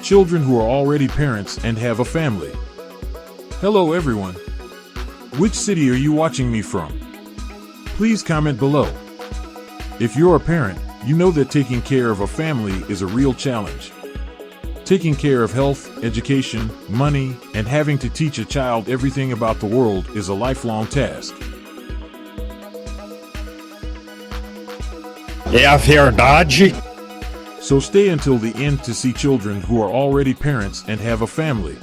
Children who are already parents and have a family. Hello everyone. Which city are you watching me from? Please comment below. If you're a parent, you know that taking care of a family is a real challenge. Taking care of health, education, money, and having to teach a child everything about the world is a lifelong task. É verdade. So stay until the end to see children who are already parents and have a family.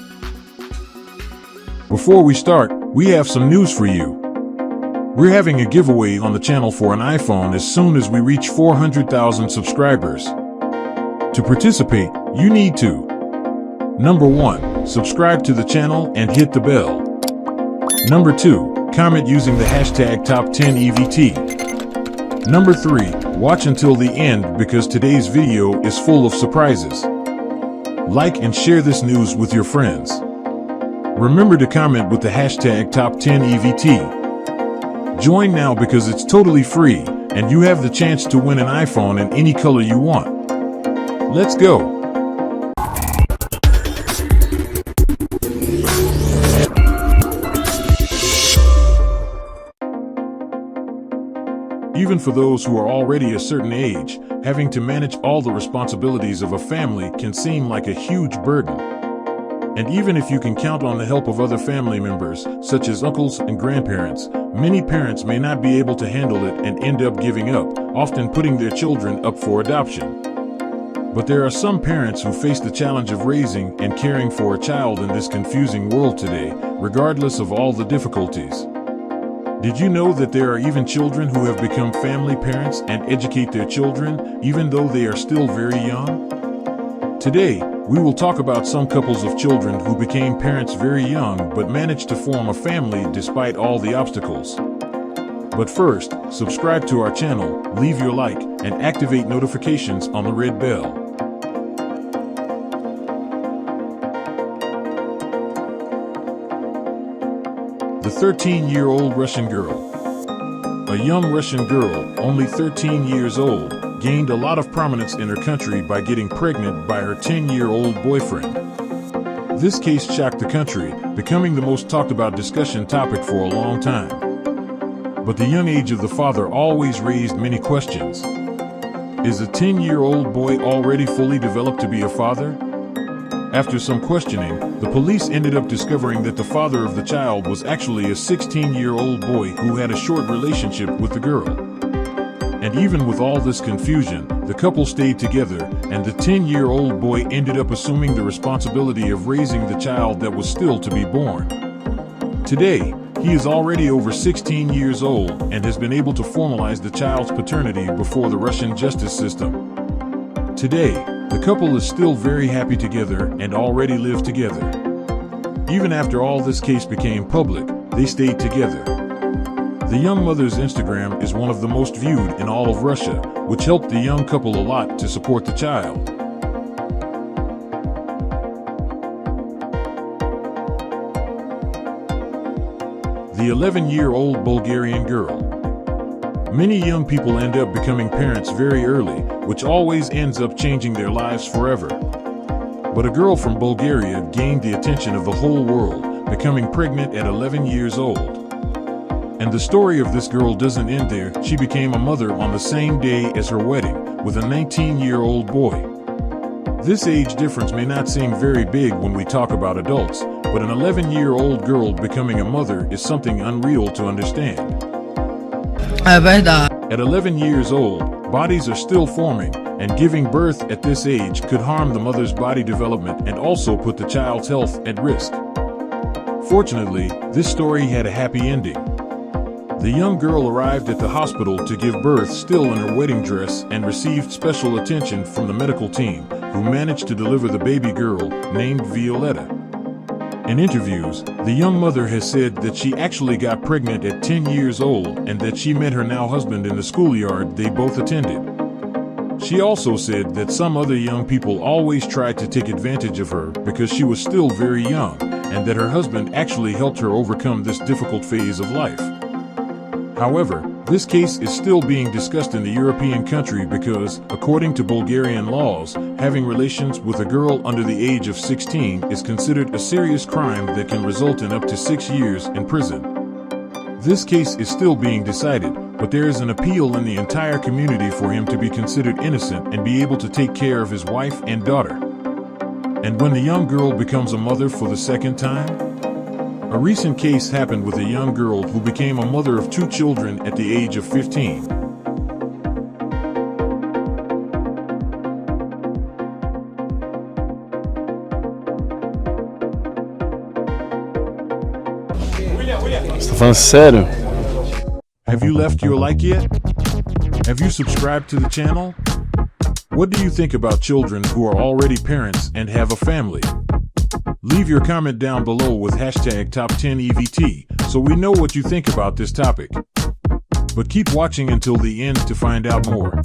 Before we start, we have some news for you. We're having a giveaway on the channel for an iPhone as soon as we reach 400,000 subscribers. To participate, you need to: Number 1, subscribe to the channel and hit the bell. Number 2, comment using the hashtag #top10EVT. Number 3, watch until the end because today's video is full of surprises. Like and share this news with your friends. Remember to comment with the hashtag #top10EVT. Join now because it's totally free and you have the chance to win an iPhone in any color you want. Let's go! Even for those who are already a certain age, having to manage all the responsibilities of a family can seem like a huge burden. And even if you can count on the help of other family members, such as uncles and grandparents, many parents may not be able to handle it and end up giving up, often putting their children up for adoption. But there are some parents who face the challenge of raising and caring for a child in this confusing world today, regardless of all the difficulties. Did you know that there are even children who have become family parents and educate their children, even though they are still very young? Today, we will talk about some couples of children who became parents very young but managed to form a family despite all the obstacles. But first, subscribe to our channel, leave your like, and activate notifications on the red bell. The 13-year-old Russian girl. A young Russian girl, only 13 years old, gained a lot of prominence in her country by getting pregnant by her 10-year-old boyfriend. This case shocked the country, becoming the most talked about discussion topic for a long time. But the young age of the father always raised many questions. Is a 10-year-old boy already fully developed to be a father? After some questioning, the police ended up discovering that the father of the child was actually a 16-year-old boy who had a short relationship with the girl. And even with all this confusion, the couple stayed together, and the 10-year-old boy ended up assuming the responsibility of raising the child that was still to be born. Today, he is already over 16 years old and has been able to formalize the child's paternity before the Russian justice system. Today, the couple is still very happy together and already live together. Even after all this case became public, they stayed together. The young mother's Instagram is one of the most viewed in all of Russia, which helped the young couple a lot to support the child. The 11-year-old Bulgarian girl. Many young people end up becoming parents very early, which always ends up changing their lives forever. But a girl from Bulgaria gained the attention of the whole world, becoming pregnant at 11 years old. And the story of this girl doesn't end there. She became a mother on the same day as her wedding, with a 19-year-old boy. This age difference may not seem very big when we talk about adults, but an 11-year-old girl becoming a mother is something unreal to understand. At 11 years old, bodies are still forming, and giving birth at this age could harm the mother's body development and also put the child's health at risk. Fortunately, this story had a happy ending. The young girl arrived at the hospital to give birth still in her wedding dress and received special attention from the medical team, who managed to deliver the baby girl, named Violetta. In interviews, the young mother has said that she actually got pregnant at 10 years old and that she met her now husband in the schoolyard they both attended. She also said that some other young people always tried to take advantage of her because she was still very young, and that her husband actually helped her overcome this difficult phase of life. However, This case is still being discussed in the European country because, according to Bulgarian laws, having relations with a girl under the age of 16 is considered a serious crime that can result in up to 6 years in prison. This case is still being decided, but there is an appeal in the entire community for him to be considered innocent and be able to take care of his wife and daughter. And when the young girl becomes a mother for the second time? A recent case happened with a young girl who became a mother of 2 children at the age of 15. Você tá falando sério? Have you left your like yet? Have you subscribed to the channel? What do you think about children who are already parents and have a family? Leave your comment down below with hashtag #Top10EVT so we know what you think about this topic. But keep watching until the end to find out more.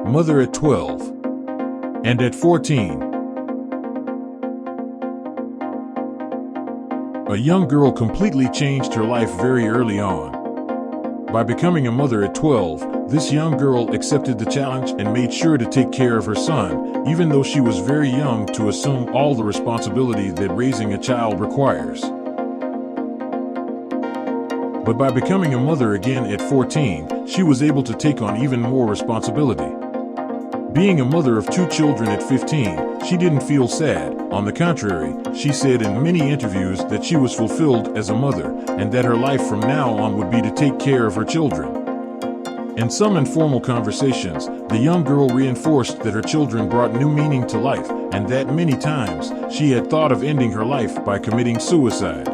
Mother at 12 and at 14. A young girl completely changed her life very early on. By becoming a mother at 12, this young girl accepted the challenge and made sure to take care of her son, even though she was very young to assume all the responsibility that raising a child requires. But by becoming a mother again at 14, she was able to take on even more responsibility. Being a mother of 2 children at 15, she didn't feel sad. On the contrary, she said in many interviews that she was fulfilled as a mother and that her life from now on would be to take care of her children. In some informal conversations, the young girl reinforced that her children brought new meaning to life and that many times she had thought of ending her life by committing suicide.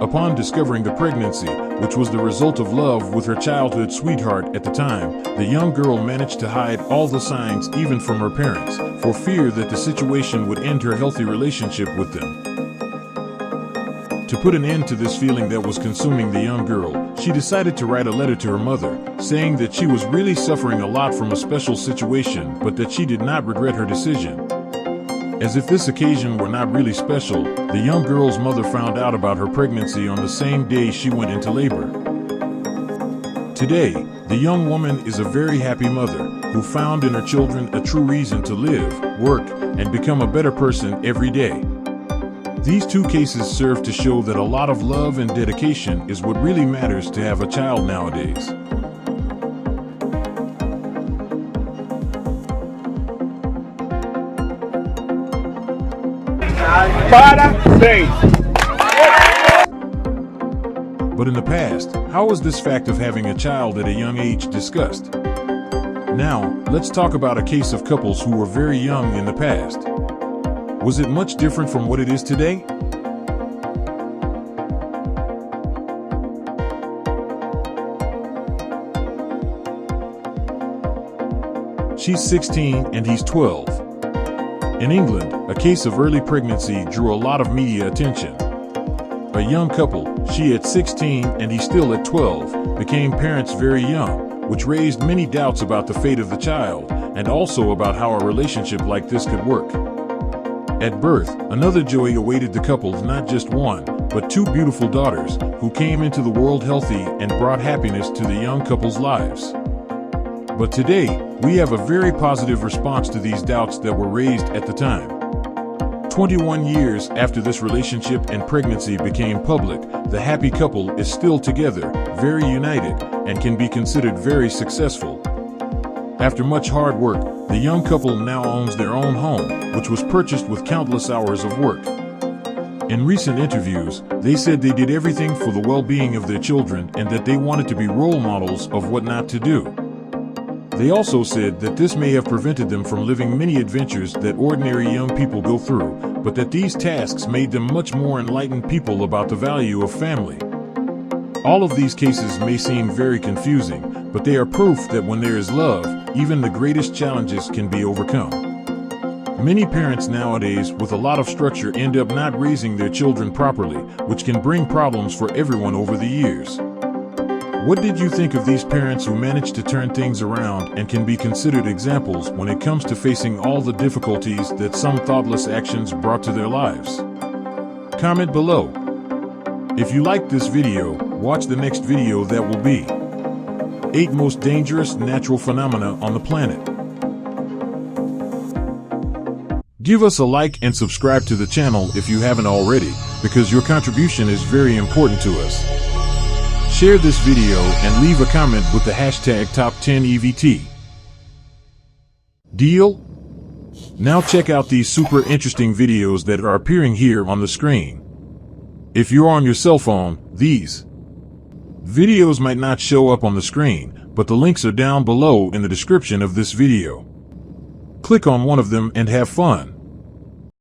Upon discovering the pregnancy, which was the result of love with her childhood sweetheart at the time, the young girl managed to hide all the signs even from her parents, for fear that the situation would end her healthy relationship with them. To put an end to this feeling that was consuming the young girl, she decided to write a letter to her mother, saying that she was really suffering a lot from a special situation, but that she did not regret her decision. As if this occasion were not really special, the young girl's mother found out about her pregnancy on the same day she went into labor. Today, the young woman is a very happy mother who found in her children a true reason to live, work, and become a better person every day. These 2 cases serve to show that a lot of love and dedication is what really matters to have a child nowadays. Parabéns! But in the past, how was this fact of having a child at a young age discussed? Now, let's talk about a case of couples who were very young in the past. Was it much different from what it is today? She's 16 and he's 12. In England, a case of early pregnancy drew a lot of media attention. A young couple, she at 16 and he still at 12, became parents very young, which raised many doubts about the fate of the child and also about how a relationship like this could work. At birth, another joy awaited the couple, not just 1, but 2 beautiful daughters who came into the world healthy and brought happiness to the young couple's lives. But today, we have a very positive response to these doubts that were raised at the time. 21 years after this relationship and pregnancy became public, the happy couple is still together, very united, and can be considered very successful. After much hard work, the young couple now owns their own home, which was purchased with countless hours of work. In recent interviews, they said they did everything for the well-being of their children and that they wanted to be role models of what not to do. They also said that this may have prevented them from living many adventures that ordinary young people go through, but that these tasks made them much more enlightened people about the value of family. All of these cases may seem very confusing, but they are proof that when there is love, even the greatest challenges can be overcome. Many parents nowadays with a lot of structure end up not raising their children properly, which can bring problems for everyone over the years. What did you think of these parents who managed to turn things around and can be considered examples when it comes to facing all the difficulties that some thoughtless actions brought to their lives? Comment below. If you liked this video, watch the next video that will be 8 most dangerous natural phenomena on the planet. Give us a like and subscribe to the channel if you haven't already, because your contribution is very important to us. Share this video and leave a comment with the hashtag #Top10EVT. Deal? Now check out these super interesting videos that are appearing here on the screen. If you're on your cell phone, these videos might not show up on the screen, but the links are down below in the description of this video. Click on one of them and have fun.